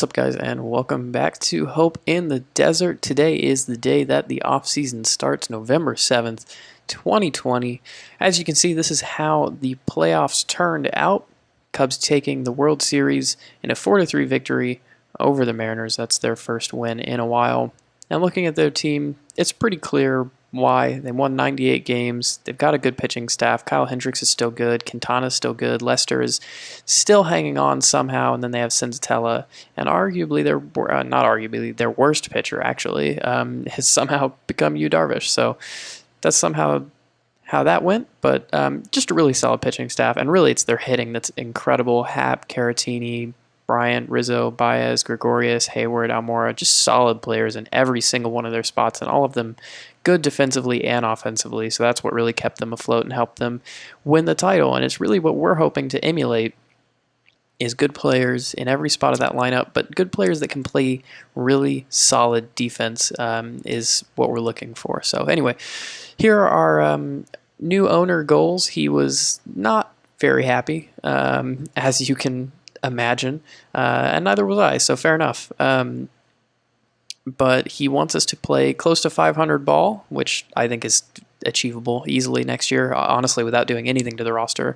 What's up, guys, and welcome back to Hope in the Desert. Today is the day that the off-season starts, November 7th, 2020. As you can see, this is how the playoffs turned out. Cubs taking the World Series in a 4-3 victory over the Mariners. That's their first win in a while. And looking at their team, it's pretty clear why. They won 98 games. They've got a good pitching staff. Kyle Hendricks is still good. Quintana's still good. Lester is still hanging on somehow. And then they have Senzatella. And arguably, their worst pitcher, actually, has somehow become Yu Darvish. So that's somehow how that went. But just a really solid pitching staff. And really, it's their hitting that's incredible. Happ, Caratini, Bryant, Rizzo, Baez, Gregorius, Hayward, Almora, just solid players in every single one of their spots, and all of them good defensively and offensively. So that's what really kept them afloat and helped them win the title. And it's really what we're hoping to emulate is good players in every spot of that lineup, but good players that can play really solid defense is what we're looking for. So anyway, here are our new owner goals. He was not very happy, as you can imagine, and neither was I, so fair enough. But he wants us to play close to 500 ball, which I think is achievable easily next year, honestly, without doing anything to the roster.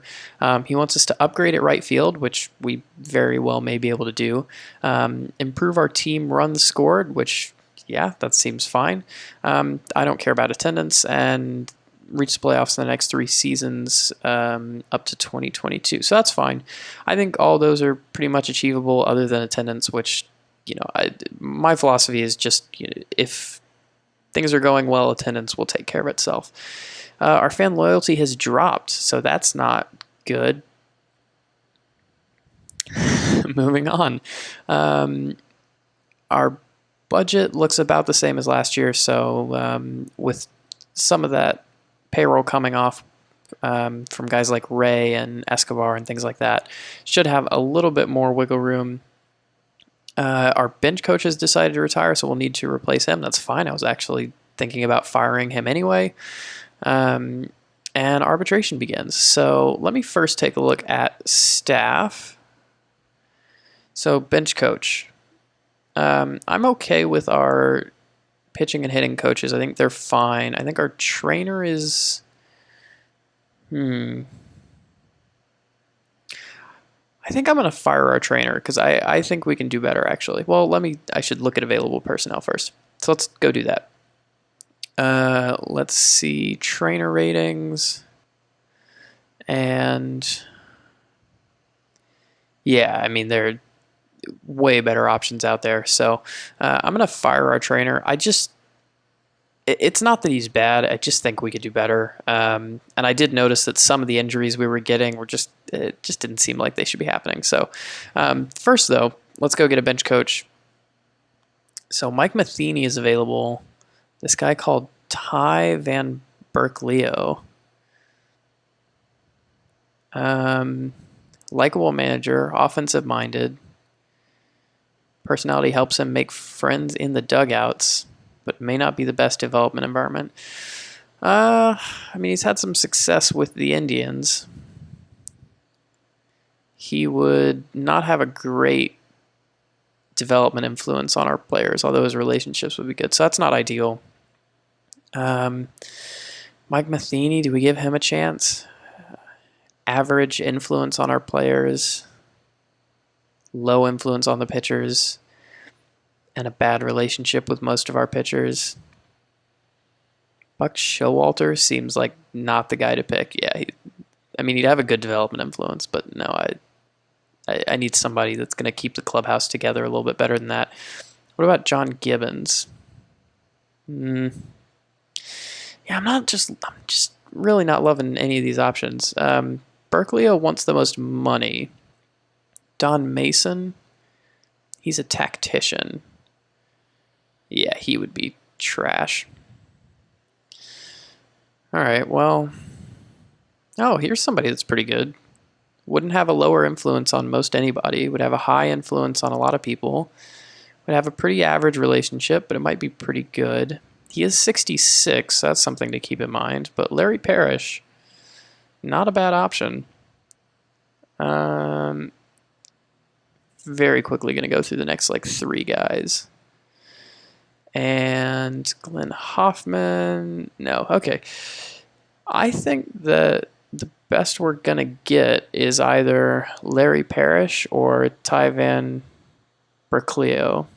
He wants us to upgrade at right field, which we very well may be able to do. Improve our team runs scored, which, yeah, that seems fine. I don't care about attendance, and reach the playoffs in the next 3 seasons up to 2022. So that's fine. I think all those are pretty much achievable other than attendance, which, my philosophy is just, if things are going well, attendance will take care of itself. Our fan loyalty has dropped, so that's not good. Moving on. Our budget looks about the same as last year, so with some of that payroll coming off from guys like Ray and Escobar and things like that, should have a little bit more wiggle room. Our bench coach has decided to retire, so we'll need to replace him. That's fine. I was actually thinking about firing him anyway. And arbitration begins. So let me first take a look at staff. So bench coach. I'm okay with our pitching and hitting coaches. I think they're fine. I think our trainer is... I think I'm going to fire our trainer because I think we can do better, actually. Well, I should look at available personnel first. So let's go do that. Let's see, trainer ratings. And yeah, I mean, there are way better options out there. So I'm going to fire our trainer. It's not that he's bad. I just think we could do better. And I did notice that some of the injuries we were getting it just didn't seem like they should be happening. So first, though, let's go get a bench coach. So Mike Matheny is available. This guy called Ty Van Berkleo. Likeable manager, offensive-minded. Personality helps him make friends in the dugouts, but may not be the best development environment. I mean, he's had some success with the Indians. He would not have a great development influence on our players, although his relationships would be good. So that's not ideal. Mike Matheny, do we give him a chance? Average influence on our players, low influence on the pitchers, and a bad relationship with most of our pitchers. Buck Showalter seems like not the guy to pick. Yeah, he'd have a good development influence, but no, I need somebody that's going to keep the clubhouse together a little bit better than that. What about John Gibbons? Yeah, I'm just really not loving any of these options. Berkley wants the most money. Don Mason, he's a tactician. Yeah, he would be trash. All right, well... Oh, here's somebody that's pretty good. Wouldn't have a lower influence on most anybody. Would have a high influence on a lot of people. Would have a pretty average relationship, but it might be pretty good. He is 66, so that's something to keep in mind. But Larry Parrish, not a bad option. very quickly going to go through the next like 3 guys. And Glenn Hoffman, no, okay. I think that the best we're going to get is either Larry Parrish or Tyvan Berklio.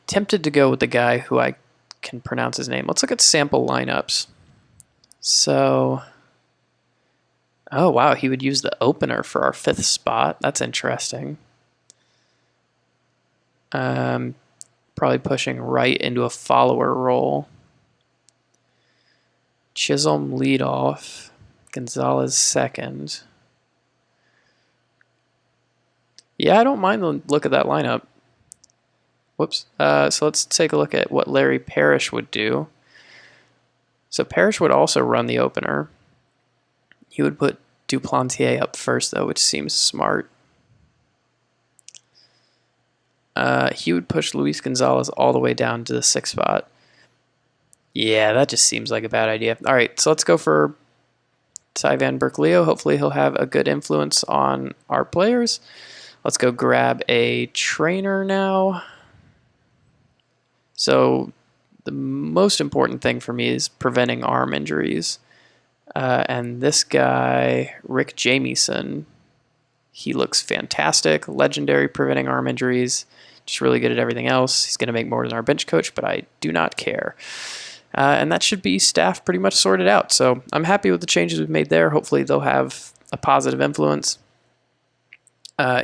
Tempted to go with the guy who I can pronounce his name. Let's look at sample lineups. So, oh wow, he would use the opener for our 5th spot. That's interesting. Probably pushing right into a follower role. Chisholm leadoff. Gonzalez second. Yeah, I don't mind the look of that lineup. Whoops. So let's take a look at what Larry Parrish would do. So Parrish would also run the opener. He would put Duplantier up first, though, which seems smart. He would push Luis Gonzalez all the way down to the 6th spot. Yeah, that just seems like a bad idea. All right, so let's go for Tyvan Berklio. Hopefully he'll have a good influence on our players. Let's go grab a trainer now. So the most important thing for me is preventing arm injuries. And this guy, Rick Jamieson, he looks fantastic. Legendary preventing arm injuries. Just really good at everything else. He's going to make more than our bench coach, but I do not care. And that should be staff pretty much sorted out. So I'm happy with the changes we've made there. Hopefully they'll have a positive influence.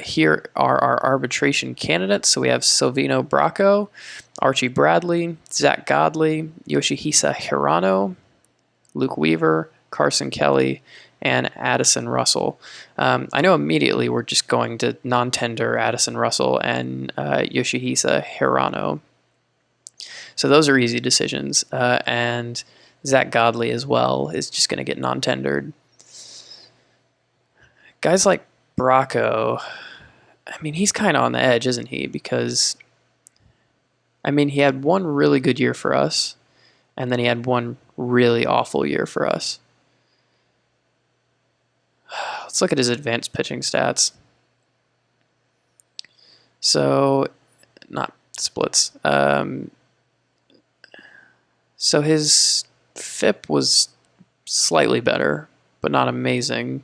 Here are our arbitration candidates. So we have Silvino Bracco, Archie Bradley, Zach Godley, Yoshihisa Hirano, Luke Weaver, Carson Kelly, and Addison Russell. I know immediately we're just going to non-tender Addison Russell and Yoshihisa Hirano. So those are easy decisions. And Zach Godley as well is just going to get non-tendered. Guys like Bracco, I mean, he's kind of on the edge, isn't he? Because, I mean, he had one really good year for us, and then he had one really awful year for us. Let's look at his advanced pitching stats. So, not splits. So his FIP was slightly better, but not amazing.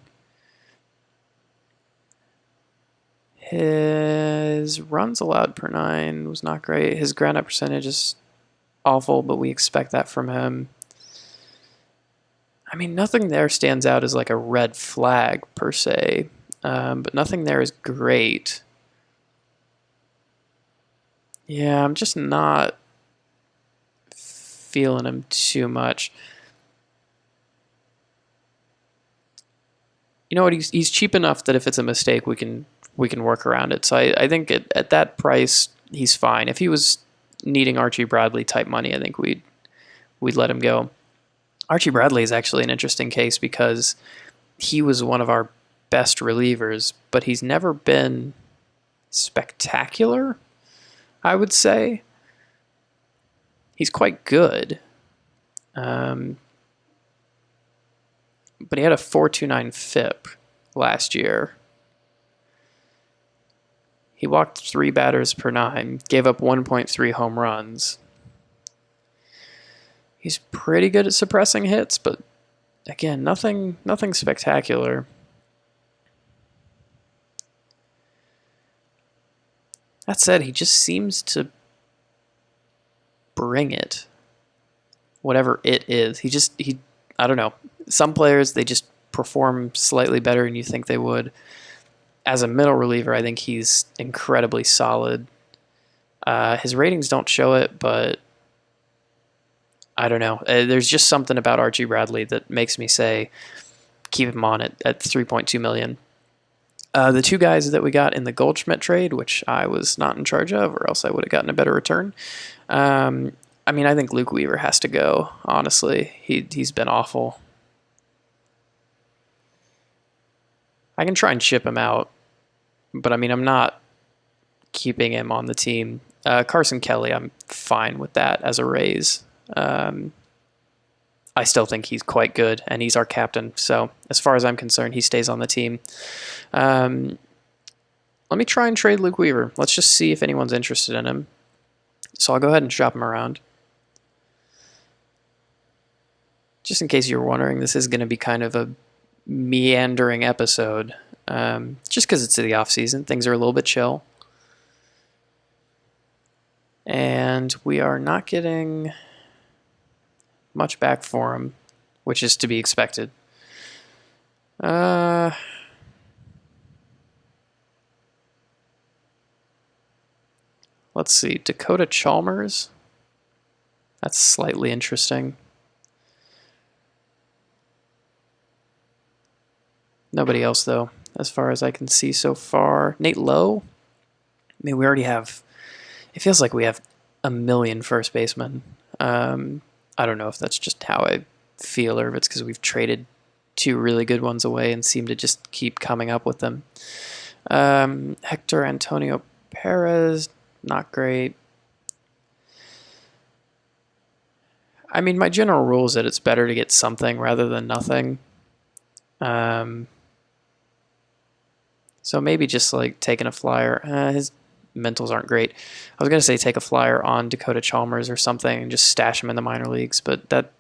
His runs allowed per 9 was not great. His ground out percentage is awful, but we expect that from him. I mean, nothing there stands out as like a red flag per se, but nothing there is great. Yeah, I'm just not feeling him too much. You know what? He's cheap enough that if it's a mistake, we can work around it. So I think at that price, he's fine. If he was needing Archie Bradley type money, I think we'd let him go. Archie Bradley is actually an interesting case because he was one of our best relievers, but he's never been spectacular, I would say. He's quite good. But he had a 4.29 FIP last year. He walked 3 batters per 9, gave up 1.3 home runs. He's pretty good at suppressing hits, but again, nothing spectacular. That said, he just seems to bring it. Whatever it is. I don't know. Some players, they just perform slightly better than you think they would. As a middle reliever, I think he's incredibly solid. His ratings don't show it, but I don't know. There's just something about Archie Bradley that makes me say keep him on at $3.2 million. The 2 guys that we got in the Goldschmidt trade, which I was not in charge of, or else I would have gotten a better return. I mean, I think Luke Weaver has to go, honestly. He's been awful. I can try and ship him out, but I mean, I'm not keeping him on the team. Carson Kelly, I'm fine with that as a raise. I still think he's quite good, and he's our captain. So as far as I'm concerned, he stays on the team. let me try and trade Luke Weaver. Let's just see if anyone's interested in him. So I'll go ahead and shop him around. Just in case you were wondering, this is going to be kind of a meandering episode. Just because it's the off season, things are a little bit chill. And we are not getting much back for him, which is to be expected. Let's see, Dakota Chalmers. That's slightly interesting. Nobody else, though, as far as I can see so far. Nate Lowe? I mean, we already have... It feels like we have a million first basemen. I don't know if that's just how I feel or if it's because we've traded 2 really good ones away and seem to just keep coming up with them. Hector Antonio Perez, not great. I mean, my general rule is that it's better to get something rather than nothing. So maybe just like taking a flyer. His mentals aren't great. I was going to say take a flyer on Dakota Chalmers or something and just stash him in the minor leagues, but that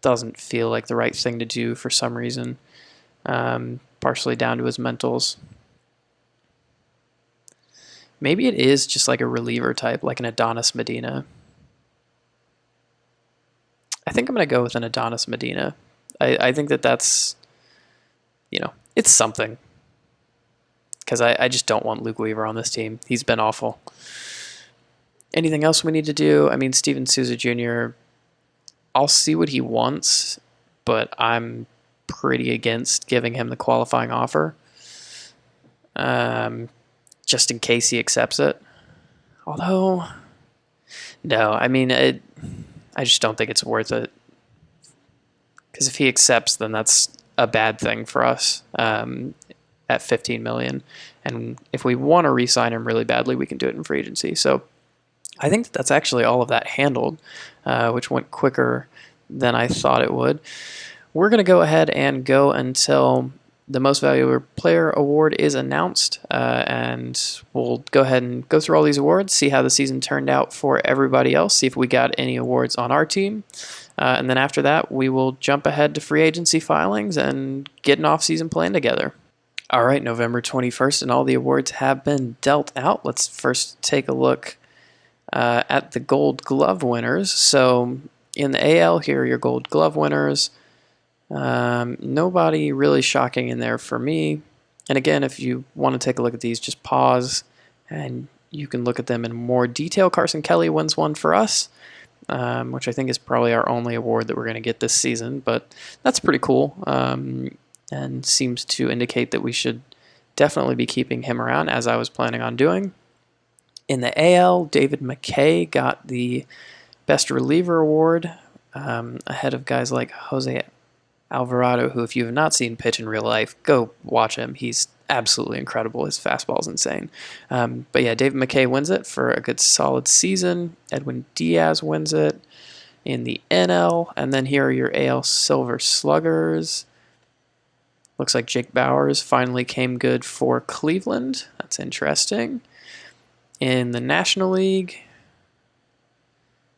doesn't feel like the right thing to do for some reason. Partially down to his mentals. Maybe it is just like a reliever type, like an Adonis Medina. I think I'm going to go with an Adonis Medina. I think that's, it's something. Because I just don't want Luke Weaver on this team. He's been awful. Anything else we need to do? I mean, Steven Souza Jr., I'll see what he wants, but I'm pretty against giving him the qualifying offer. Just in case he accepts it. Although, no, I mean, I just don't think it's worth it. Because if he accepts, then that's a bad thing for us. At $15 million, and if we want to re-sign him really badly, we can do it in free agency. So I think that's actually all of that handled, which went quicker than I thought it would. We're going to go ahead and go until the Most Valuable Player award is announced, and we'll go ahead and go through all these awards, see how the season turned out for everybody else, see if we got any awards on our team. And then after that, we will jump ahead to free agency filings and get an off-season plan together. All right, November 21st, and all the awards have been dealt out. Let's first take a look at the Gold Glove winners. So in the AL, here are your Gold Glove winners. Nobody really shocking in there for me. And again, if you want to take a look at these, just pause, and you can look at them in more detail. Carson Kelly wins one for us, which I think is probably our only award that we're going to get this season, but that's pretty cool. And seems to indicate that we should definitely be keeping him around, as I was planning on doing. In the AL, David McKay got the Best Reliever Award, ahead of guys like Jose Alvarado, who, if you have not seen pitch in real life, go watch him. He's absolutely incredible. His fastball's insane. But yeah, David McKay wins it for a good solid season. Edwin Diaz wins it in the NL. And then here are your AL Silver Sluggers. Looks like Jake Bauers finally came good for Cleveland. That's interesting. In the National League,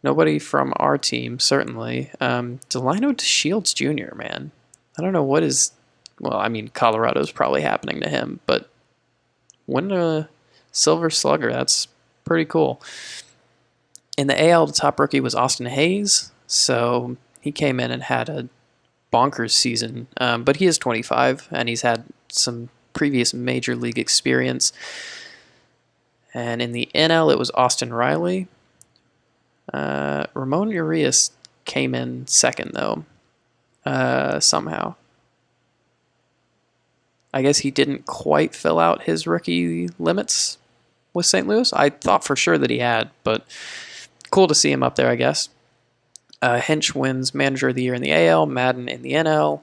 nobody from our team, certainly. Delino DeShields Jr., man. I don't know what is... Well, I mean, Colorado's probably happening to him, but winning a Silver Slugger, that's pretty cool. In the AL, the top rookie was Austin Hayes, so he came in and had a bonkers season, but he is 25 and he's had some previous major league experience. And in the NL, it was Austin Riley. Ramon Urias came in second, though, somehow. I guess he didn't quite fill out his rookie limits with St. Louis. I thought for sure that he had, but cool to see him up there, I guess. Hinch wins Manager of the Year in the AL, Madden in the NL.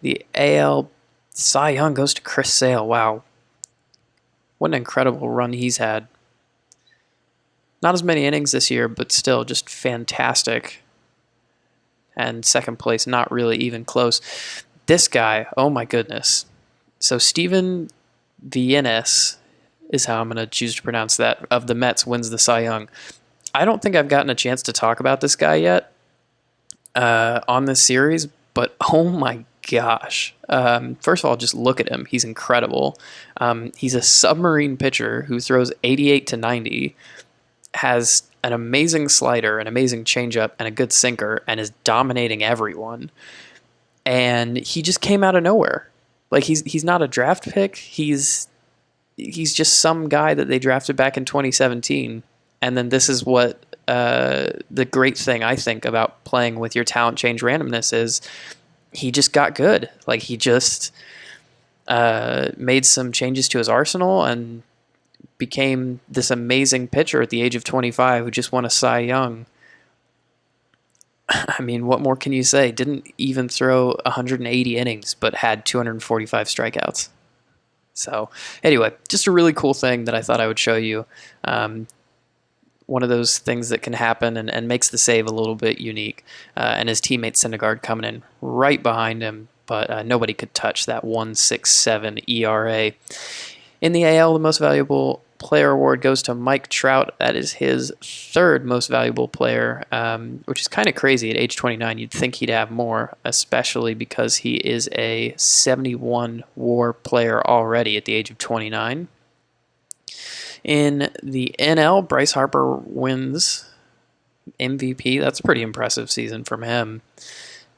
The AL Cy Young goes to Chris Sale. Wow. What an incredible run he's had. Not as many innings this year, but still just fantastic. And second place, not really even close. This guy, oh my goodness. So Steven Vienes is how I'm going to choose to pronounce that, of the Mets wins the Cy Young. I don't think I've gotten a chance to talk about this guy yet on this series, but oh my gosh. First of all, just look at him. He's incredible. He's a submarine pitcher who throws 88 to 90, has an amazing slider, an amazing changeup, and a good sinker, and is dominating everyone. And he just came out of nowhere. Like, he's not a draft pick. He's just some guy that they drafted back in 2017. And then this is what the great thing I think about playing with your talent change randomness is he just got good. Like, he just made some changes to his arsenal and became this amazing pitcher at the age of 25 who just won a Cy Young. I mean, what more can you say? Didn't even throw 180 innings, but had 245 strikeouts. So anyway, just a really cool thing that I thought I would show you. One of those things that can happen and makes the save a little bit unique. And his teammate Syndergaard coming in right behind him, but nobody could touch that 1.67 ERA. In the AL, the most valuable player award goes to Mike Trout. That is his third most valuable player, which is kind of crazy at age 29. You'd think he'd have more, especially because he is a 71 WAR player already at the age of 29. In the NL, Bryce Harper wins MVP. That's a pretty impressive season from him.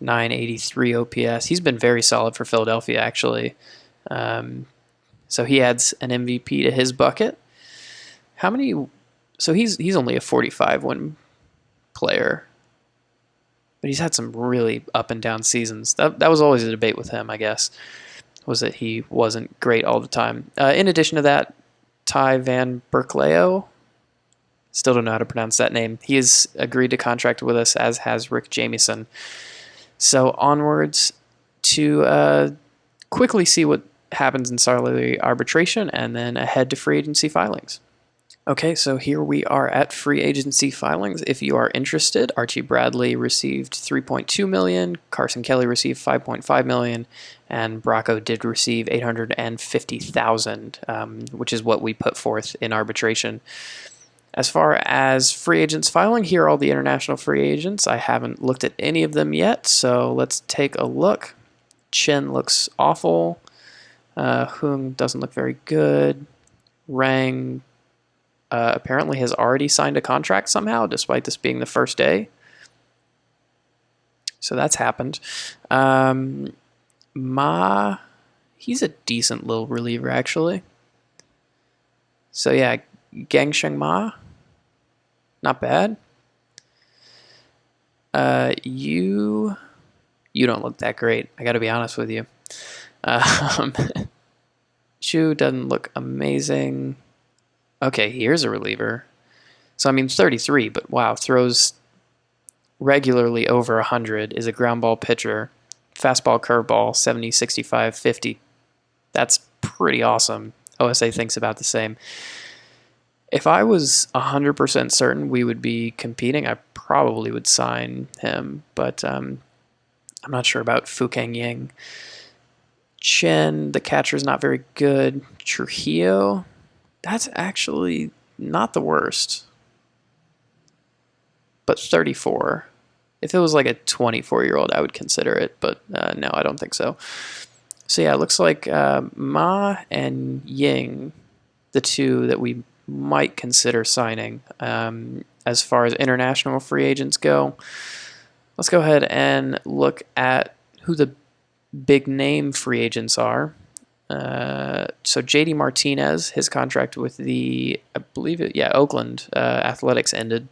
983 OPS. He's been very solid for Philadelphia, actually. So he adds an MVP to his bucket. How many? So he's only a 45 win player, but he's had some really up and down seasons. That was always a debate with him, I guess, was that he wasn't great all the time. In addition to that, Ty Van Berkeleo, still don't know how to pronounce that name. He has agreed to contract with us, as has Rick Jamieson. So onwards to quickly see what happens in salary arbitration and then ahead to free agency filings. Okay, so here we are at free agency filings. If you are interested, Archie Bradley received $3.2 million, Carson Kelly received $5.5 million, and Bracco did receive $850,000, which is what we put forth in arbitration. As far as free agents filing, here are all the international free agents. I haven't looked at any of them yet, so let's take a look. Chen looks awful. Hung doesn't look very good. Rang apparently has already signed a contract somehow, despite this being the first day. So that's happened. Ma, he's a decent little reliever, actually. So yeah, Gangsheng Ma, not bad. You don't look that great, I gotta be honest with you. Chu doesn't look amazing. Okay, here's a reliever. So, I mean, 33, but wow, throws regularly over 100, is a ground ball pitcher. Fastball, curveball, 70, 65, 50. That's pretty awesome. OSA thinks about the same. If I was 100% certain we would be competing, I probably would sign him, but I'm not sure about Fukang Ying. Chen, the catcher, is not very good. Trujillo, that's actually not the worst, but 34. If it was like a 24-year-old, I would consider it, but no, I don't think so. So yeah, it looks like Ma and Ying, the two that we might consider signing. As far as international free agents go, let's go ahead and look at who the big name free agents are. So JD Martinez, his contract with Oakland Athletics ended.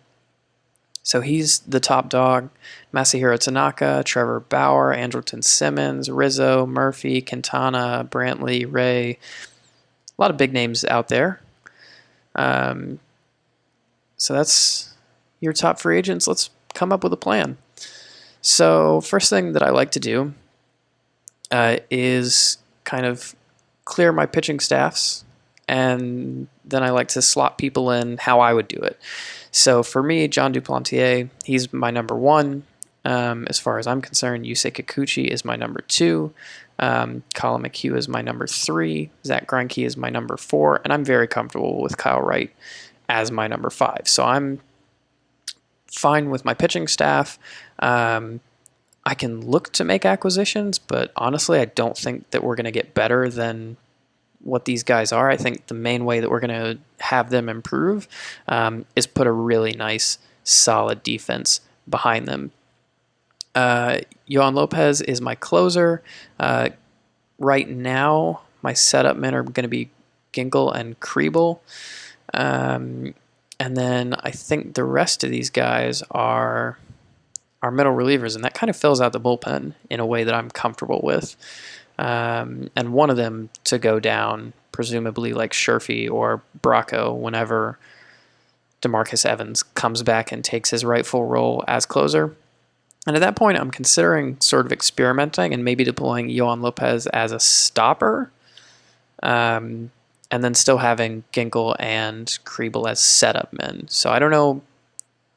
So he's the top dog. Masahiro Tanaka, Trevor Bauer, Andrelton Simmons, Rizzo, Murphy, Quintana, Brantley, Ray. A lot of big names out there. So that's your top free agents. Let's come up with a plan. So first thing that I like to do is kind of clear my pitching staffs, and then I like to slot people in how I would do it. So for me, John Duplantier, he's my number one. As far as I'm concerned, Yusei Kikuchi is my number two. Colin McHugh is my number 3. Zach Greinke is my number 4. And I'm very comfortable with Kyle Wright as my number 5. So I'm fine with my pitching staff. I can look to make acquisitions, but honestly, I don't think that we're going to get better than what these guys are. I think the main way that we're going to have them improve is put a really nice, solid defense behind them. Yohan Lopez is my closer. Right now, my setup men are going to be Ginkel and Kriebel. And then I think the rest of these guys are our middle relievers, and that kind of fills out the bullpen in a way that I'm comfortable with. And one of them to go down, presumably like Sherfy or Bracco, whenever DeMarcus Evans comes back and takes his rightful role as closer. And at that point, I'm considering sort of experimenting and maybe deploying Yohan Lopez as a stopper, and then still having Ginkel and Kriebel as setup men. So I don't know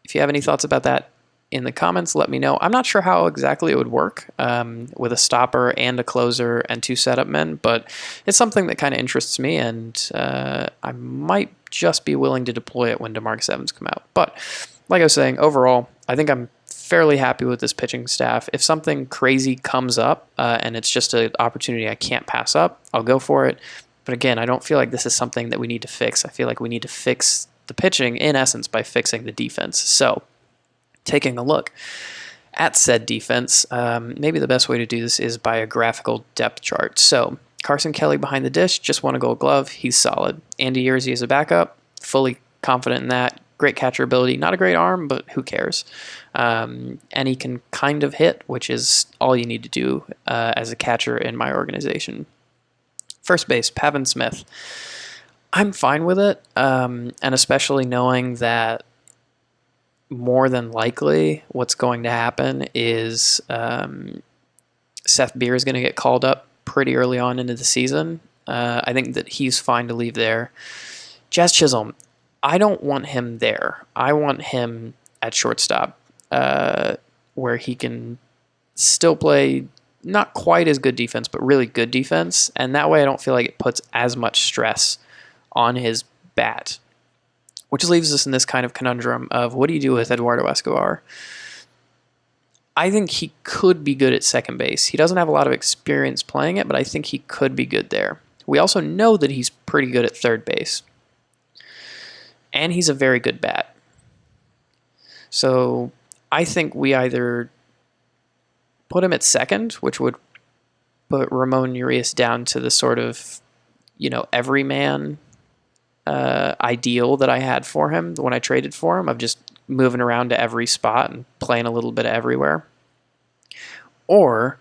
if you have any thoughts about that. In the comments, let me know. I'm not sure how exactly it would work with a stopper and a closer and 2 setup men, but it's something that kind of interests me, and I might just be willing to deploy it when DeMarcus Evans come out. But like I was saying, overall, I think I'm fairly happy with this pitching staff. If something crazy comes up and it's just an opportunity I can't pass up, I'll go for it. But again, I don't feel like this is something that we need to fix. I feel like we need to fix the pitching, in essence, by fixing the defense. So taking a look at said defense, maybe the best way to do this is by a graphical depth chart. So Carson Kelly behind the dish, just won a Gold Glove. He's solid. Andy Yerzy is a backup, fully confident in that. Great catcher ability, not a great arm, but who cares? And he can kind of hit, which is all you need to do as a catcher in my organization. First base, Pavin Smith. I'm fine with it, and especially knowing that more than likely what's going to happen is Seth Beer is going to get called up pretty early on into the season. I think that he's fine to leave there. Jazz Chisholm, I don't want him there. I want him at shortstop where he can still play not quite as good defense, but really good defense. And that way I don't feel like it puts as much stress on his bat. Which leaves us in this kind of conundrum of what do you do with Eduardo Escobar? I think he could be good at second base. He doesn't have a lot of experience playing it, but I think he could be good there. We also know that he's pretty good at third base. And he's a very good bat. So I think we either put him at second, which would put Ramon Urias down to the sort of, everyman ideal that I had for him when I traded for him, of just moving around to every spot and playing a little bit of everywhere. Or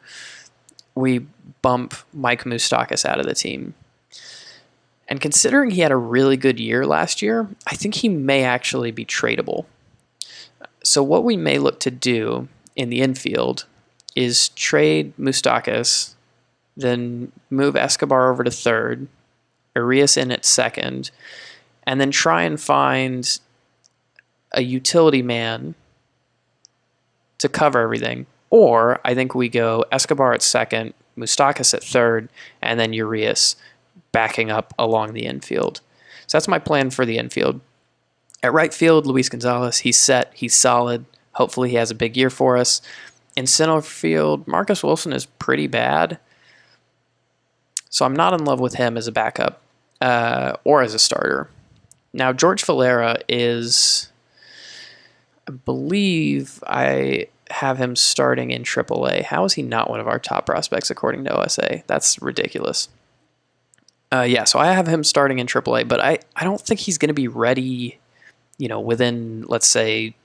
we bump Mike Moustakas out of the team. And considering he had a really good year last year, I think he may actually be tradable. So what we may look to do in the infield is trade Moustakas, then move Escobar over to third, Urias in at second, and then try and find a utility man to cover everything. Or I think we go Escobar at second, Moustakas at third, and then Urias backing up along the infield. So that's my plan for the infield. At right field, Luis Gonzalez, he's set, he's solid. Hopefully he has a big year for us. In center field, Marcus Wilson is pretty bad. So I'm not in love with him as a backup or as a starter. Now, George Valera is, I believe I have him starting in AAA. How is he not one of our top prospects according to OSA? That's ridiculous. So I have him starting in AAA, but I don't think he's going to be ready, within, let's say,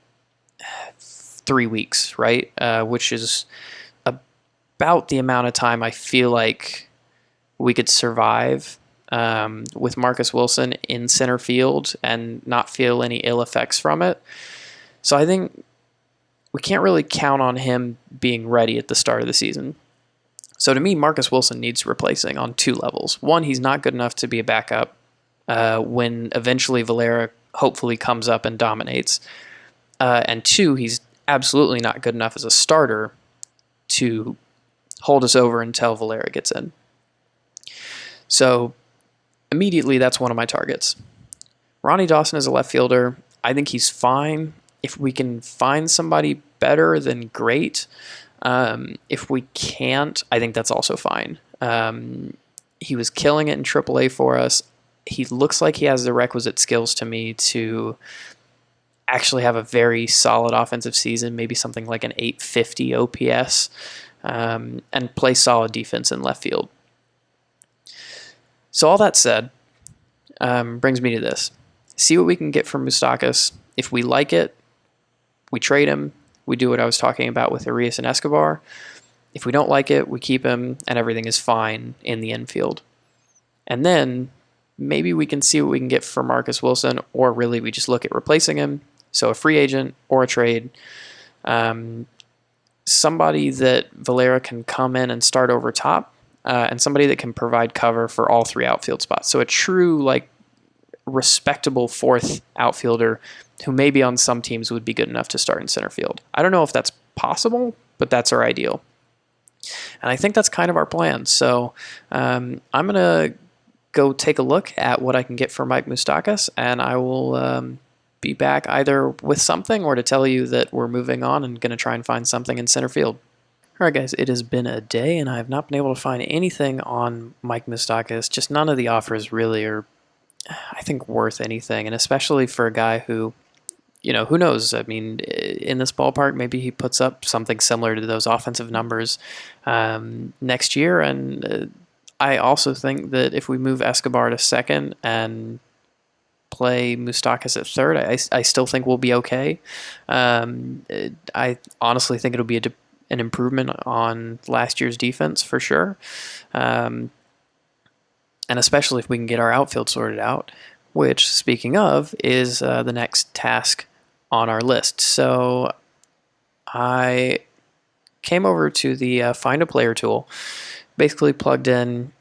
3 weeks, right? Which is about the amount of time I feel like we could survive with Marcus Wilson in center field and not feel any ill effects from it. So I think we can't really count on him being ready at the start of the season. So to me, Marcus Wilson needs replacing on 2 levels. One, he's not good enough to be a backup when eventually Valera hopefully comes up and dominates. And 2, he's absolutely not good enough as a starter to hold us over until Valera gets in. So immediately, that's one of my targets. Ronnie Dawson is a left fielder. I think he's fine. If we can find somebody better, then great. If we can't, I think that's also fine. He was killing it in AAA for us. He looks like he has the requisite skills to me to actually have a very solid offensive season, maybe something like an 850 OPS, and play solid defense in left field. So all that said, brings me to this. See what we can get from Moustakas. If we like it, we trade him. We do what I was talking about with Arias and Escobar. If we don't like it, we keep him, and everything is fine in the infield. And then maybe we can see what we can get from Marcus Wilson, or really we just look at replacing him. So a free agent or a trade. Somebody that Valera can come in and start over top, and somebody that can provide cover for all three outfield spots. So a true, respectable fourth outfielder who maybe on some teams would be good enough to start in center field. I don't know if that's possible, but that's our ideal. And I think that's kind of our plan. So I'm going to go take a look at what I can get for Mike Moustakas, and I will be back either with something or to tell you that we're moving on and going to try and find something in center field. All right, guys, it has been a day, and I have not been able to find anything on Mike Moustakas. Just none of the offers really are, I think, worth anything, and especially for a guy who, who knows? I mean, in this ballpark, maybe he puts up something similar to those offensive numbers next year, and I also think that if we move Escobar to second and play Moustakas at third, I still think we'll be okay. I honestly think it'll be an improvement on last year's defense for sure. And especially if we can get our outfield sorted out, which, speaking of, is the next task on our list. So I came over to the Find a Player tool, basically plugged in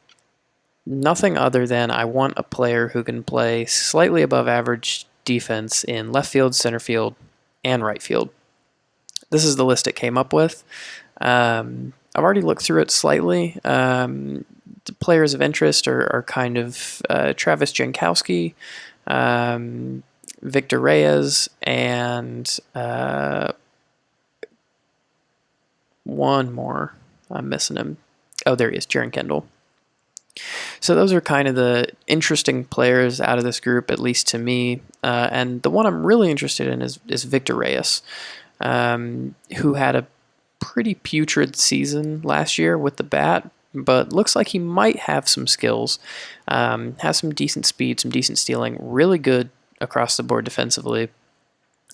nothing other than I want a player who can play slightly above average defense in left field, center field, and right field. This is the list it came up with. I've already looked through it slightly. The players of interest are kind of Travis Jankowski, Victor Reyes, and one more. I'm missing him. Oh, there he is, Jaron Kendall. So those are kind of the interesting players out of this group, at least to me. And the one I'm really interested in is Victor Reyes, who had a pretty putrid season last year with the bat, but looks like he might have some skills, has some decent speed, some decent stealing, really good across the board defensively.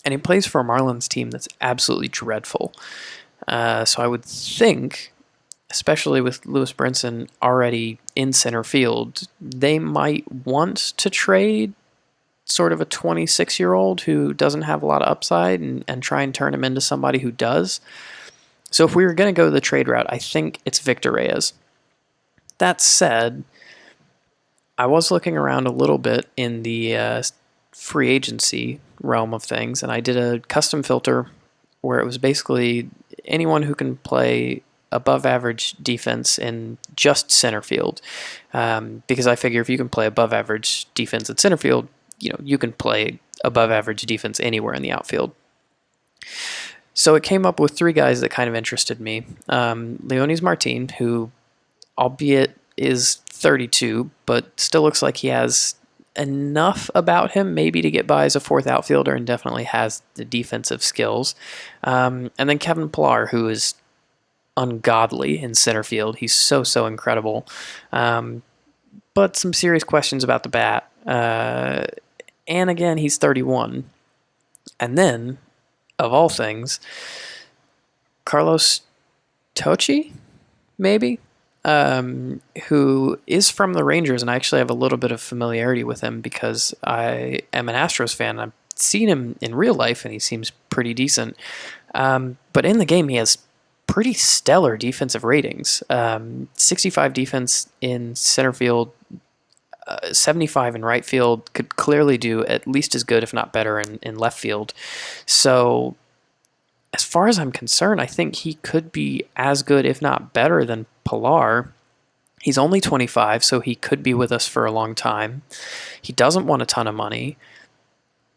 And he plays for a Marlins team that's absolutely dreadful. So I would think, especially with Lewis Brinson already in center field, they might want to trade sort of a 26-year-old who doesn't have a lot of upside and try and turn him into somebody who does. So if we were going to go the trade route, I think it's Victor Reyes. That said, I was looking around a little bit in the free agency realm of things, and I did a custom filter where it was basically anyone who can play above average defense in just center field, because I figure if you can play above average defense in center field, you can play above average defense anywhere in the outfield. So it came up with three guys that kind of interested me. Leonis Martin, who, albeit is 32, but still looks like he has enough about him maybe to get by as a fourth outfielder and definitely has the defensive skills. And then Kevin Pillar, who is ungodly in center field. He's so incredible. But some serious questions about the bat. And again, he's 31. And then, of all things, Carlos Tochi, maybe, who is from the Rangers, and I actually have a little bit of familiarity with him because I am an Astros fan. I've seen him in real life, and he seems pretty decent. But in the game, he has pretty stellar defensive ratings. 65 defense in center field, 75 in right field, could clearly do at least as good, if not better, in left field. So as far as I'm concerned, I think he could be as good, if not better, than Pilar. He's only 25, so he could be with us for a long time. He doesn't want a ton of money.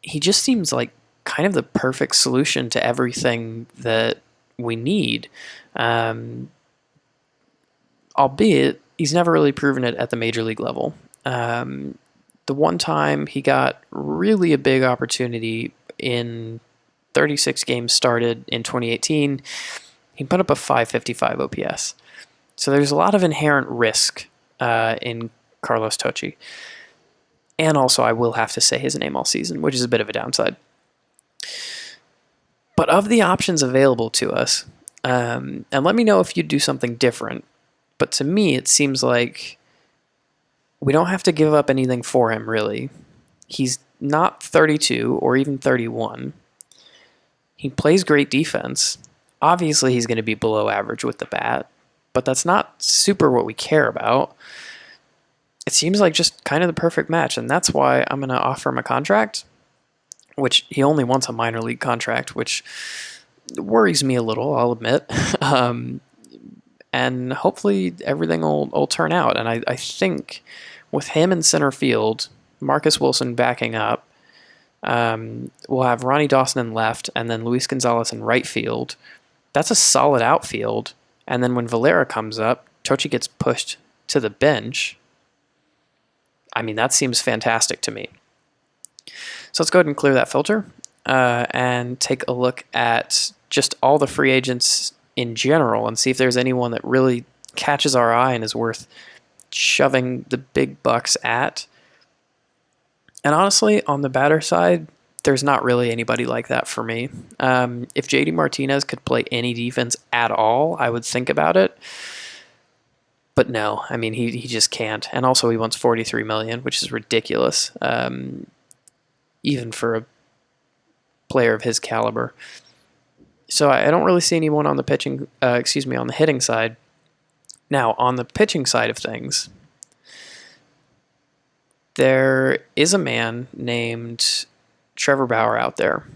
He just seems like kind of the perfect solution to everything that we need. Albeit, he's never really proven it at the major league level. The one time he got really a big opportunity in 36 games started in 2018, he put up a 555 OPS. So there's a lot of inherent risk in Carlos Tocci. And also, I will have to say his name all season, which is a bit of a downside. But of the options available to us, and let me know if you do something different, but to me, it seems like we don't have to give up anything for him, really. He's not 32 or even 31. He plays great defense. Obviously, he's going to be below average with the bat, but that's not super what we care about. It seems like just kind of the perfect match, and that's why I'm going to offer him a contract, which he only wants a minor league contract, which worries me a little, I'll admit. And hopefully everything will turn out. And I think with him in center field, Marcus Wilson backing up, we'll have Ronnie Dawson in left, and then Luis Gonzalez in right field. That's a solid outfield. And then when Valera comes up, Tocci gets pushed to the bench. I mean, that seems fantastic to me. So let's go ahead and clear that filter and take a look at just all the free agents in general and see if there's anyone that really catches our eye and is worth shoving the big bucks at. And honestly, on the batter side, there's not really anybody like that for me. If JD Martinez could play any defense at all, I would think about it. But no, I mean, he just can't. And also he wants $43 million, which is ridiculous, even for a player of his caliber. So I don't really see anyone on the on the hitting side. Now, on the pitching side of things, there is a man named Trevor Bauer out there.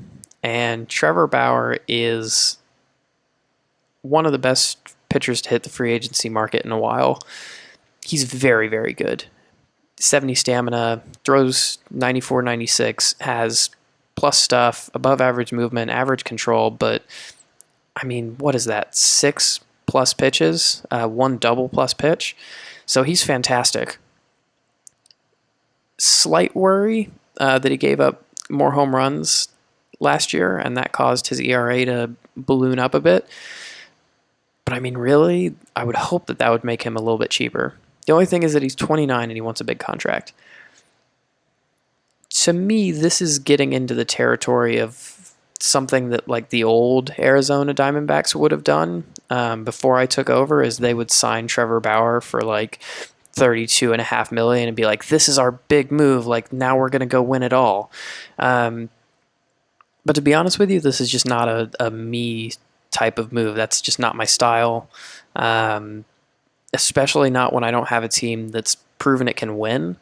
And Trevor Bauer is one of the best pitchers to hit the free agency market in a while. He's very, very good. 70 stamina, throws 94, 96, has plus stuff, above average movement, average control, but I mean, what is that? 6 plus pitches, 1 double plus pitch. So he's fantastic. Slight worry that he gave up more home runs last year, and that caused his ERA to balloon up a bit. But I mean, really, I would hope that would make him a little bit cheaper. The only thing is that he's 29 and he wants a big contract. To me, this is getting into the territory of something that like the old Arizona Diamondbacks would have done before I took over, is they would sign Trevor Bauer for like $32.5 million and be like, this is our big move. Like, now we're going to go win it all. But to be honest with you, this is just not a me type of move. That's just not my style. Especially not when I don't have a team that's proven it can win.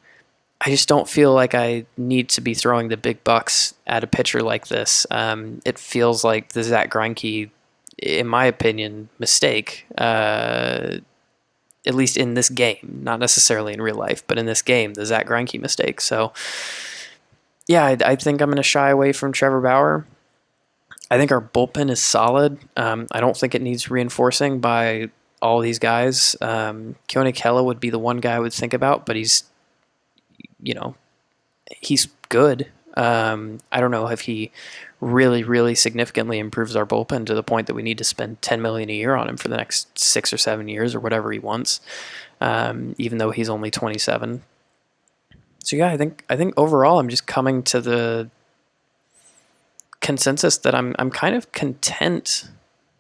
I just don't feel like I need to be throwing the big bucks at a pitcher like this. It feels like the Zach Greinke, in my opinion, mistake. At least in this game, not necessarily in real life, but in this game, the Zach Greinke mistake. So, yeah, I think I'm going to shy away from Trevor Bauer. I think our bullpen is solid. I don't think it needs reinforcing by all these guys. Keone Kela would be the one guy I would think about, but he's good. I don't know if he really, really significantly improves our bullpen to the point that we need to spend $10 million a year on him for the next 6 or 7 years or whatever he wants, even though he's only 27. So yeah, I think overall I'm just coming to the consensus that I'm kind of content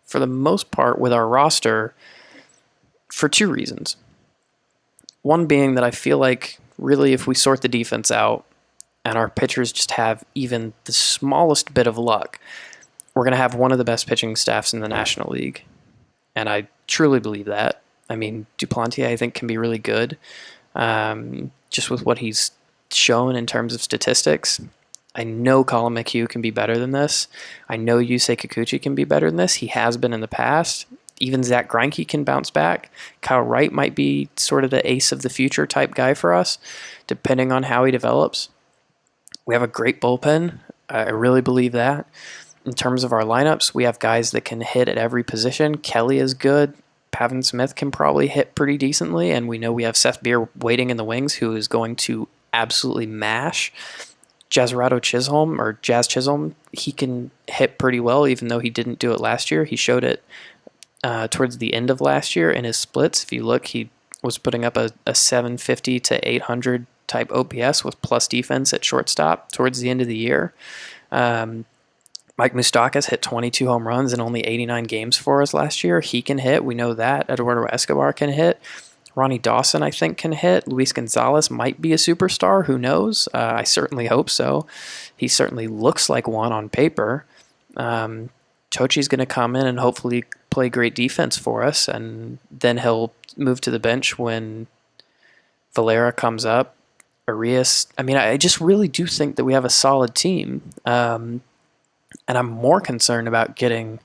for the most part with our roster for 2 reasons. One being that I feel like really if we sort the defense out and our pitchers just have even the smallest bit of luck, we're going to have one of the best pitching staffs in the National League. And I truly believe that. I mean, Duplantier, I think, can be really good just with what he's shown in terms of statistics. I know Colin McHugh can be better than this. I know Yusei Kikuchi can be better than this. He has been in the past. Even Zach Greinke can bounce back. Kyle Wright might be sort of the ace of the future type guy for us, depending on how he develops. We have a great bullpen. I really believe that. In terms of our lineups, we have guys that can hit at every position. Kelly is good. Pavin Smith can probably hit pretty decently, and we know we have Seth Beer waiting in the wings, who is going to absolutely mash. Jazzarado Chisholm, or Jazz Chisholm, he can hit pretty well, even though he didn't do it last year. He showed it towards the end of last year in his splits. If you look, he was putting up a 750 to 800 type OPS with plus defense at shortstop towards the end of the year. Mike Moustakas hit 22 home runs in only 89 games for us last year. He can hit. We know that. Eduardo Escobar can hit. Ronnie Dawson, I think, can hit. Luis Gonzalez might be a superstar. Who knows? I certainly hope so. He certainly looks like one on paper. Chochi's going to come in and hopefully play great defense for us, and then he'll move to the bench when Valera comes up. Arias. I mean, I just really do think that we have a solid team. And I'm more concerned about getting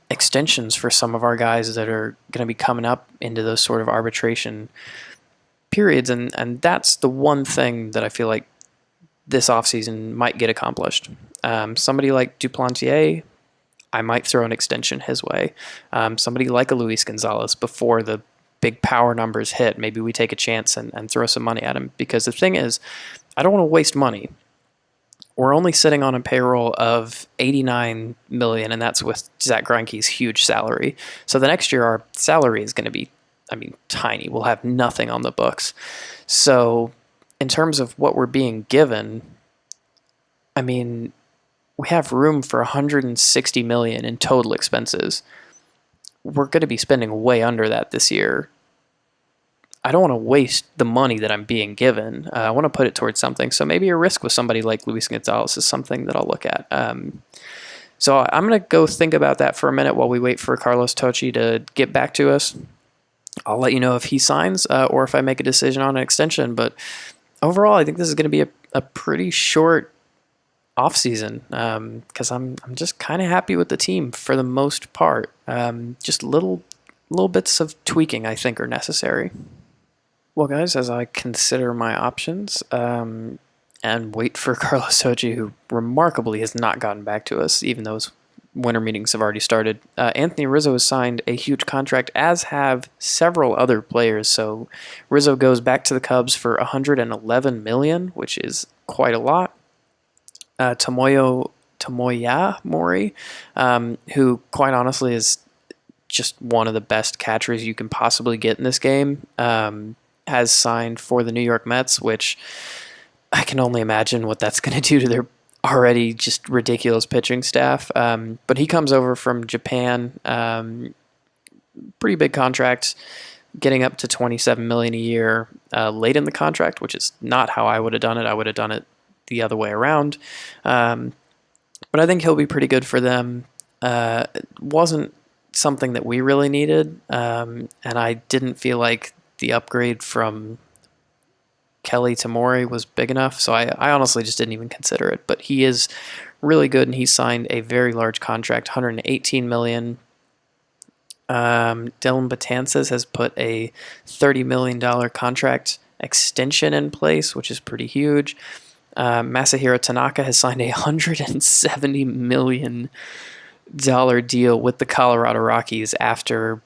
extensions for some of our guys that are going to be coming up into those sort of arbitration periods. And that's the one thing that I feel like this offseason might get accomplished. Somebody like Duplantier, I might throw an extension his way. Somebody like a Luis Gonzalez, before the big power numbers hit, maybe we take a chance and throw some money at him. Because the thing is, I don't want to waste money. We're only sitting on a payroll of $89 million, and that's with Zach Greinke's huge salary. So the next year, our salary is going to be, tiny. We'll have nothing on the books. So in terms of what we're being given, we have room for $160 million in total expenses. We're going to be spending way under that this year. I don't want to waste the money that I'm being given. I want to put it towards something. So maybe a risk with somebody like Luis Gonzalez is something that I'll look at. So I'm going to go think about that for a minute while we wait for Carlos Tocci to get back to us. I'll let you know if he signs or if I make a decision on an extension. But overall, I think this is going to be a pretty short offseason because I'm just kind of happy with the team for the most part. Just little bits of tweaking I think are necessary. Well, guys, as I consider my options and wait for Carlos Tocci, who remarkably has not gotten back to us, even though his winter meetings have already started, Anthony Rizzo has signed a huge contract, as have several other players. So Rizzo goes back to the Cubs for $111 million, which is quite a lot. Tomoya Mori, who quite honestly is just one of the best catchers you can possibly get in this game, has signed for the New York Mets, which I can only imagine what that's going to do to their already just ridiculous pitching staff. But he comes over from Japan, pretty big contract, getting up to $27 million a year late in the contract, which is not how I would have done it. I would have done it the other way around. But I think he'll be pretty good for them. It wasn't something that we really needed, and I didn't feel like the upgrade from Kelly to Mori was big enough, so I honestly just didn't even consider it. But he is really good, and he signed a very large contract, $118 million. Dylan Betances has put a $30 million contract extension in place, which is pretty huge. Masahiro Tanaka has signed a $170 million deal with the Colorado Rockies after,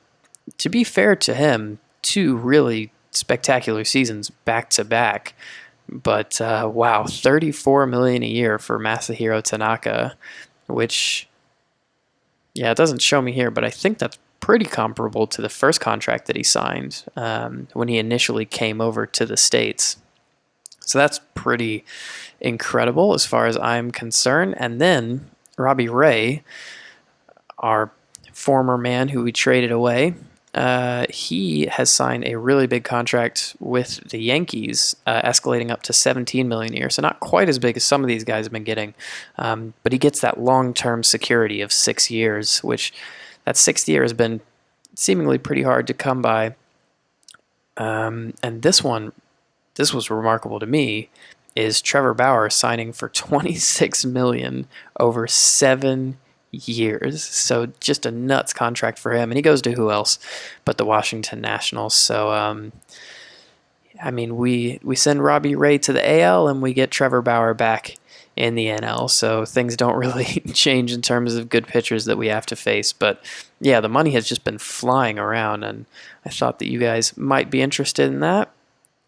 to be fair to him, 2 really spectacular seasons back to back. But wow, $34 million a year for Masahiro Tanaka, which, yeah, it doesn't show me here, but I think that's pretty comparable to the first contract that he signed when he initially came over to the States. So that's pretty incredible as far as I'm concerned. And then Robbie Ray, our former man who we traded away, he has signed a really big contract with the Yankees, escalating up to $17 million a year. So not quite as big as some of these guys have been getting, but he gets that long-term security of 6 years, which that 6th year has been seemingly pretty hard to come by. And this was remarkable to me. is Trevor Bauer signing for $26 million over 7 years. So just a nuts contract for him. And he goes to who else but the Washington Nationals. So, I mean, we send Robbie Ray to the AL and we get Trevor Bauer back in the NL. So things don't really change in terms of good pitchers that we have to face. But yeah, the money has just been flying around, and I thought that you guys might be interested in that.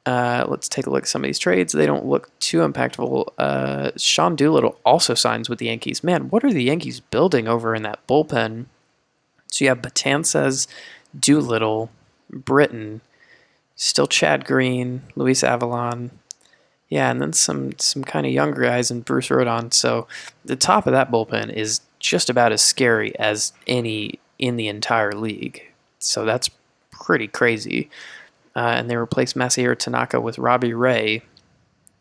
Let's take a look at some of these trades. They don't look too impactful. Sean Doolittle also signs with the Yankees. Man, what are the Yankees building over in that bullpen? So you have Betances, Doolittle, Britton, still Chad Green, Luis Avalon. Yeah, and then some kind of younger guys in Bruce Rodon. So the top of that bullpen is just about as scary as any in the entire league. So that's pretty crazy. And they replaced Masahiro Tanaka with Robbie Ray.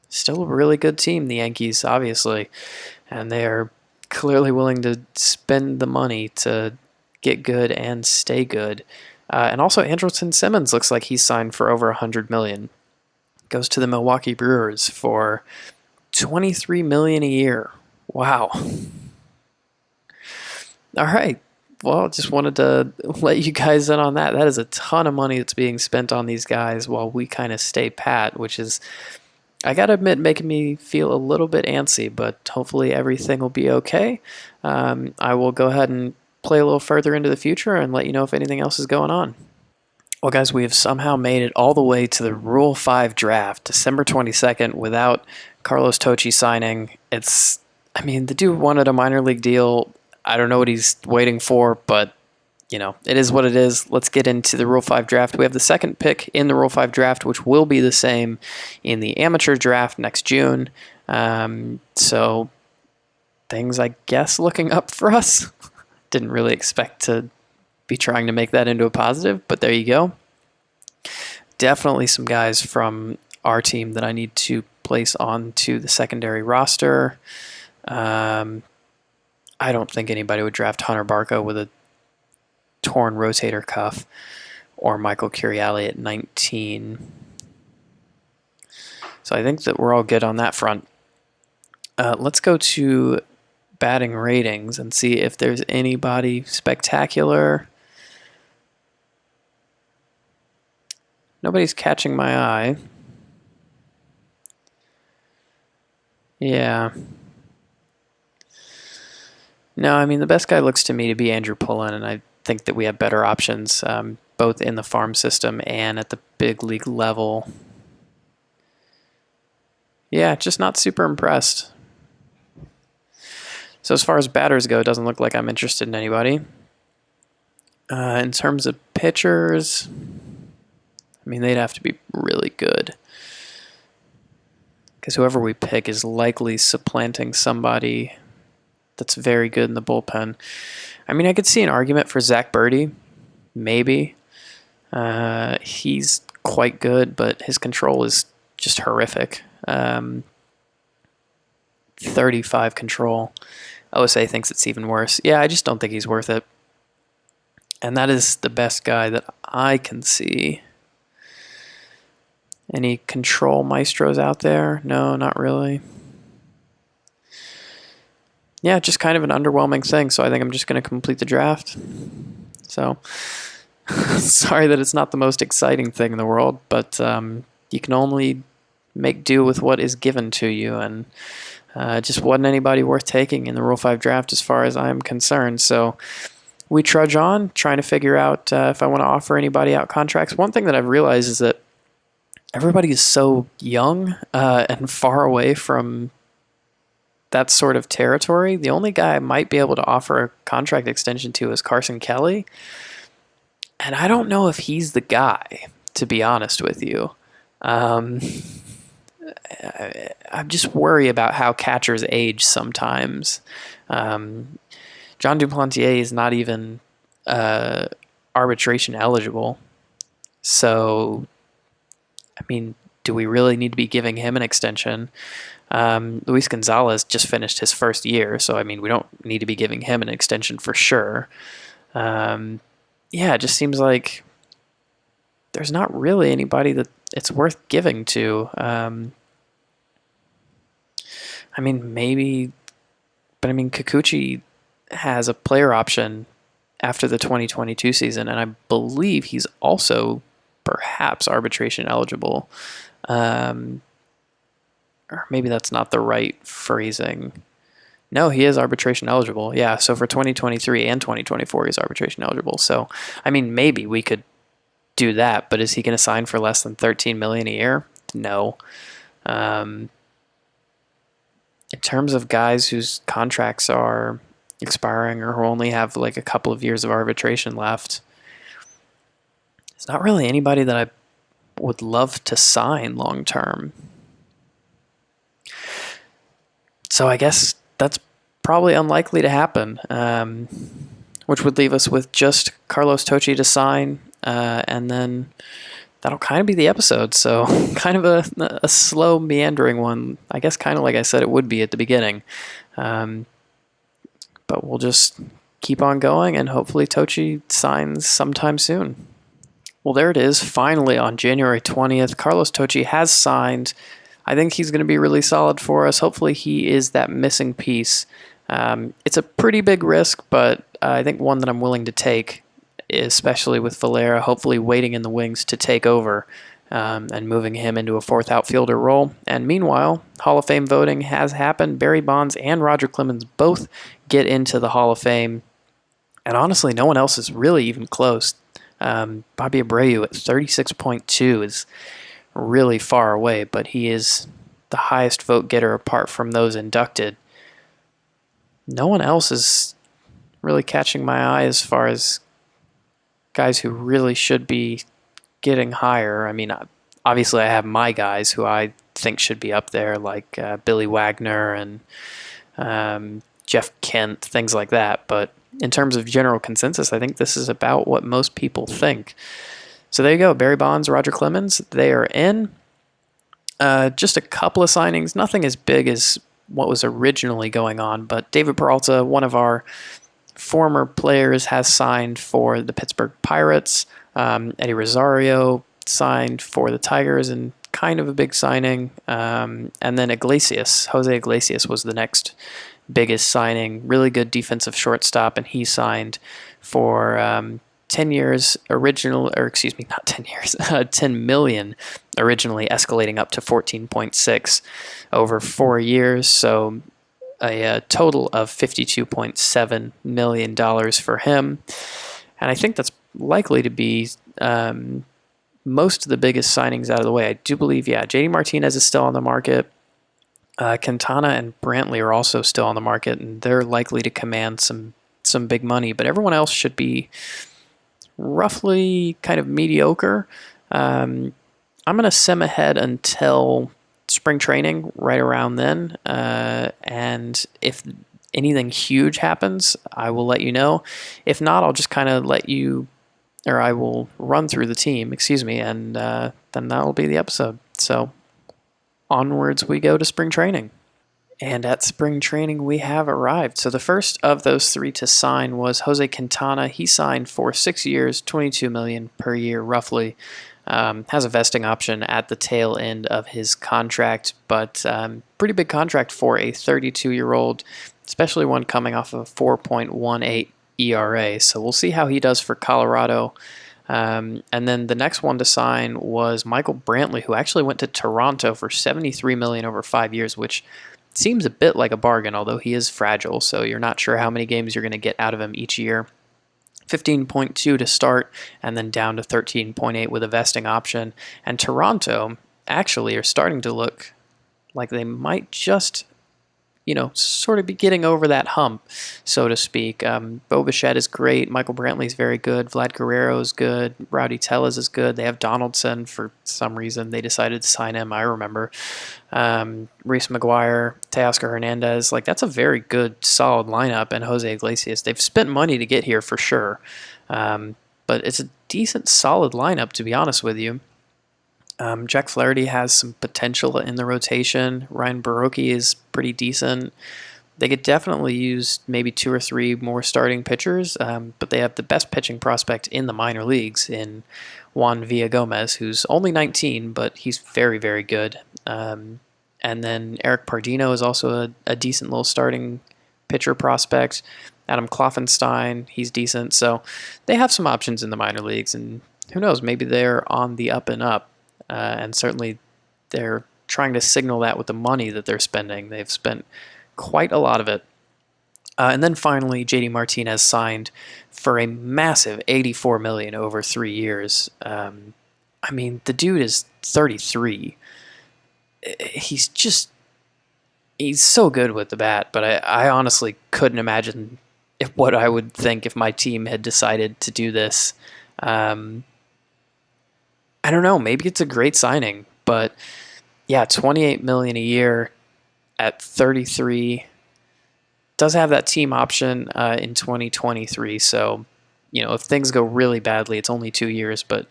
Still a really good team, the Yankees, obviously. And they are clearly willing to spend the money to get good and stay good. And also Andrelton Simmons looks like he's signed for over $100 million. Goes to the Milwaukee Brewers for $23 million a year. Wow. All right. Well, just wanted to let you guys in on that. That is a ton of money that's being spent on these guys while we kind of stay pat, which is, I got to admit, making me feel a little bit antsy, but hopefully everything will be okay. I will go ahead and play a little further into the future and let you know if anything else is going on. Well, guys, we have somehow made it all the way to the Rule 5 draft, December 22nd, without Carlos Tocci signing. The dude wanted a minor league deal. I don't know what he's waiting for, but, it is what it is. Let's get into the Rule 5 draft. We have the second pick in the Rule 5 draft, which will be the same in the amateur draft next June. So things, I guess, looking up for us. Didn't really expect to be trying to make that into a positive, but there you go. Definitely some guys from our team that I need to place onto the secondary roster. I don't think anybody would draft Hunter Barco with a torn rotator cuff or Michael Curiali at 19. So I think that we're all good on that front. Let's go to batting ratings and see if there's anybody spectacular. Nobody's catching my eye. Yeah. No, the best guy looks to me to be Andrew Pullen, and I think that we have better options, both in the farm system and at the big league level. Yeah, just not super impressed. So as far as batters go, it doesn't look like I'm interested in anybody. In terms of pitchers, they'd have to be really good, because whoever we pick is likely supplanting somebody that's very good in the bullpen. I could see an argument for Zach Birdie, maybe. He's quite good, but his control is just horrific. 35 control. OSA thinks it's even worse. Yeah, I just don't think he's worth it. And that is the best guy that I can see. Any control maestros out there? No, not really. Yeah, just kind of an underwhelming thing, so I think I'm just going to complete the draft. So, sorry that it's not the most exciting thing in the world, but you can only make do with what is given to you, and just wasn't anybody worth taking in the Rule 5 draft as far as I'm concerned. So we trudge on, trying to figure out if I want to offer anybody out contracts. One thing that I've realized is that everybody is so young and far away from that sort of territory. The only guy I might be able to offer a contract extension to is Carson Kelly. And I don't know if he's the guy, to be honest with you. I just worry about how catchers age sometimes. John Duplantier is not even arbitration eligible. So, do we really need to be giving him an extension? Luis Gonzalez just finished his first year, so we don't need to be giving him an extension for sure. It just seems like there's not really anybody that it's worth giving to. I mean, maybe, but I mean, Kikuchi has a player option after the 2022 season, and I believe he's also perhaps arbitration eligible. Um, or maybe that's not the right phrasing. No, he is arbitration eligible. Yeah, so for 2023 and 2024, he's arbitration eligible. So, I mean, maybe we could do that, but is he going to sign for less than 13 million a year? No. Um, in terms of guys whose contracts are expiring or who only have like a couple of years of arbitration left, it's not really anybody that I would love to sign long term. So I guess that's probably unlikely to happen, which would leave us with just Carlos Tochi to sign, and then that'll kind of be the episode. So kind of a slow, meandering one. I guess kind of like I said it would be at the beginning. But we'll just keep on going, and hopefully Tochi signs sometime soon. Well, there it is. Finally, on January 20th, Carlos Tochi has signed. I think he's going to be really solid for us. Hopefully he is that missing piece. It's a pretty big risk, but I think one that I'm willing to take, especially with Valera hopefully waiting in the wings to take over and moving him into a fourth outfielder role. And meanwhile, Hall of Fame voting has happened. Barry Bonds and Roger Clemens both get into the Hall of Fame. And honestly, no one else is really even close. Bobby Abreu at 36.2 is really far away, but he is the highest vote getter apart from those inducted. No one else is really catching my eye as far as guys who really should be getting higher. I mean, obviously I have my guys who I think should be up there, like Billy Wagner and Jeff Kent, things like that. But in terms of general consensus, I think this is about what most people think. So there you go. Barry Bonds, Roger Clemens, they are in. Just a couple of signings, nothing as big as what was originally going on, but David Peralta, one of our former players, has signed for the Pittsburgh Pirates. Eddie Rosario signed for the Tigers, and kind of a big signing. And then Jose Iglesias was the next biggest signing. Really good defensive shortstop, and he signed for 10 years original, or excuse me, not 10 years, 10 million originally, escalating up to 14.6 over 4 years. So a total of $52.7 million for him. And I think that's likely to be most of the biggest signings out of the way. I do believe, JD Martinez is still on the market. Quintana and Brantley are also still on the market, and they're likely to command some big money. But everyone else should be roughly kind of mediocre. I'm going to sim ahead until spring training, right around then. And if anything huge happens, I will let you know. If not, I'll just kind of I will run through the team, and then that'll be the episode. So onwards we go to spring training. And at spring training, we have arrived. So the first of those three to sign was Jose Quintana. He signed for 6 years, $22 million per year, roughly. Has a vesting option at the tail end of his contract, but pretty big contract for a 32-year-old, especially one coming off of a 4.18 ERA. So we'll see how he does for Colorado. And then the next one to sign was Michael Brantley, who actually went to Toronto for $73 million over 5 years, which seems a bit like a bargain, although he is fragile, so you're not sure how many games you're going to get out of him each year. 15.2 to start, and then down to 13.8 with a vesting option. And Toronto actually are starting to look like they might just, sort of be getting over that hump, so to speak. Bo Bichette is great. Michael Brantley is very good. Vlad Guerrero is good. Rowdy Tellez is good. They have Donaldson. For some reason, they decided to sign him. I remember. Reese McGuire, Teoscar Hernandez. That's a very good, solid lineup. And Jose Iglesias. They've spent money to get here for sure. But it's a decent, solid lineup, to be honest with you. Jack Flaherty has some potential in the rotation. Ryan Baroque is pretty decent. They could definitely use maybe 2 or 3 more starting pitchers, but they have the best pitching prospect in the minor leagues in Juan Villagomez, who's only 19, but he's very, very good. And And then Eric Pardino is also a decent little starting pitcher prospect. Adam Kloffenstein, he's decent. So they have some options in the minor leagues, and who knows, maybe they're on the up and up. And certainly they're trying to signal that with the money that they're spending. They've spent quite a lot of it. And then finally, JD Martinez signed for a massive $84 million over 3 years. I mean, the dude is 33. He's so good with the bat, but I honestly couldn't imagine what I would think if my team had decided to do this. I don't know. Maybe it's a great signing, but yeah, $28 million a year at 33. Does have that team option in 2023. So, if things go really badly, it's only 2 years, but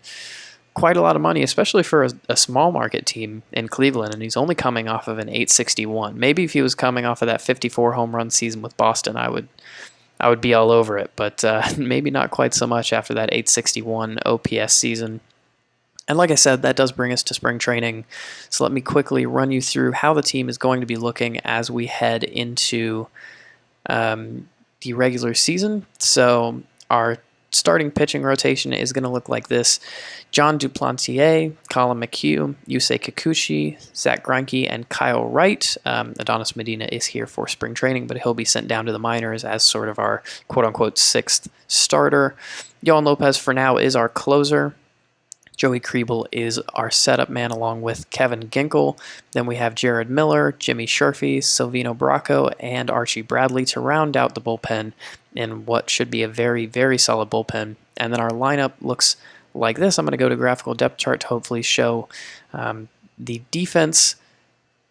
quite a lot of money, especially for a small market team in Cleveland. And he's only coming off of an 861. Maybe if he was coming off of that 54 home run season with Boston, I would be all over it. But maybe not quite so much after that 861 OPS season. And like I said, that does bring us to spring training. So let me quickly run you through how the team is going to be looking as we head into the regular season. So our starting pitching rotation is going to look like this: John Duplantier, Colin McHugh, Yusei Kikuchi, Zach Greinke, and Kyle Wright. Adonis Medina is here for spring training, but he'll be sent down to the minors as sort of our quote-unquote sixth starter. Yohan Lopez for now is our closer. Joey Kriebel is our setup man along with Kevin Ginkel. Then we have Jared Miller, Jimmy Sherfy, Silvino Bracco, and Archie Bradley to round out the bullpen in what should be a very, very solid bullpen. And then our lineup looks like this. I'm going to go to graphical depth chart to hopefully show the defense.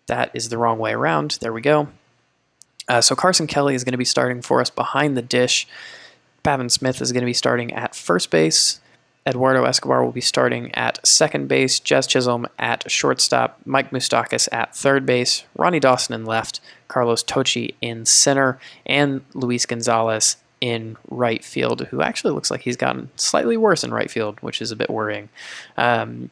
That is the wrong way around. There we go. So Carson Kelly is going to be starting for us behind the dish. Pavin Smith is going to be starting at first base. Eduardo Escobar will be starting at second base, Jazz Chisholm at shortstop, Mike Moustakas at third base, Ronnie Dawson in left, Carlos Tocci in center, and Luis Gonzalez in right field, who actually looks like he's gotten slightly worse in right field, which is a bit worrying. But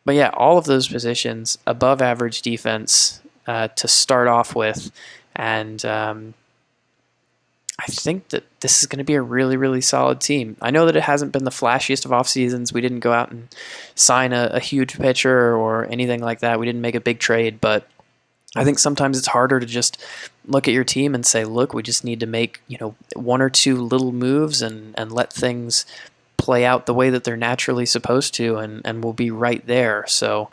yeah, all of those positions, above average defense to start off with, and I think that this is going to be a really, really solid team. I know that it hasn't been the flashiest of off seasons. We didn't go out and sign a huge pitcher or anything like that. We didn't make a big trade, but I think sometimes it's harder to just look at your team and say, look, we just need to make, one or two little moves and let things play out the way that they're naturally supposed to, and we'll be right there. So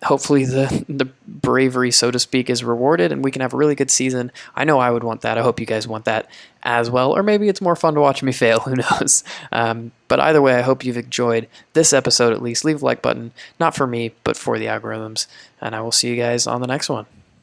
hopefully the bravery, so to speak, is rewarded and we can have a really good season. I know I would want that. I hope you guys want that as well. Or maybe it's more fun to watch me fail. Who knows? But either way, I hope you've enjoyed this episode at least. Leave a like button, not for me, but for the algorithms. And I will see you guys on the next one.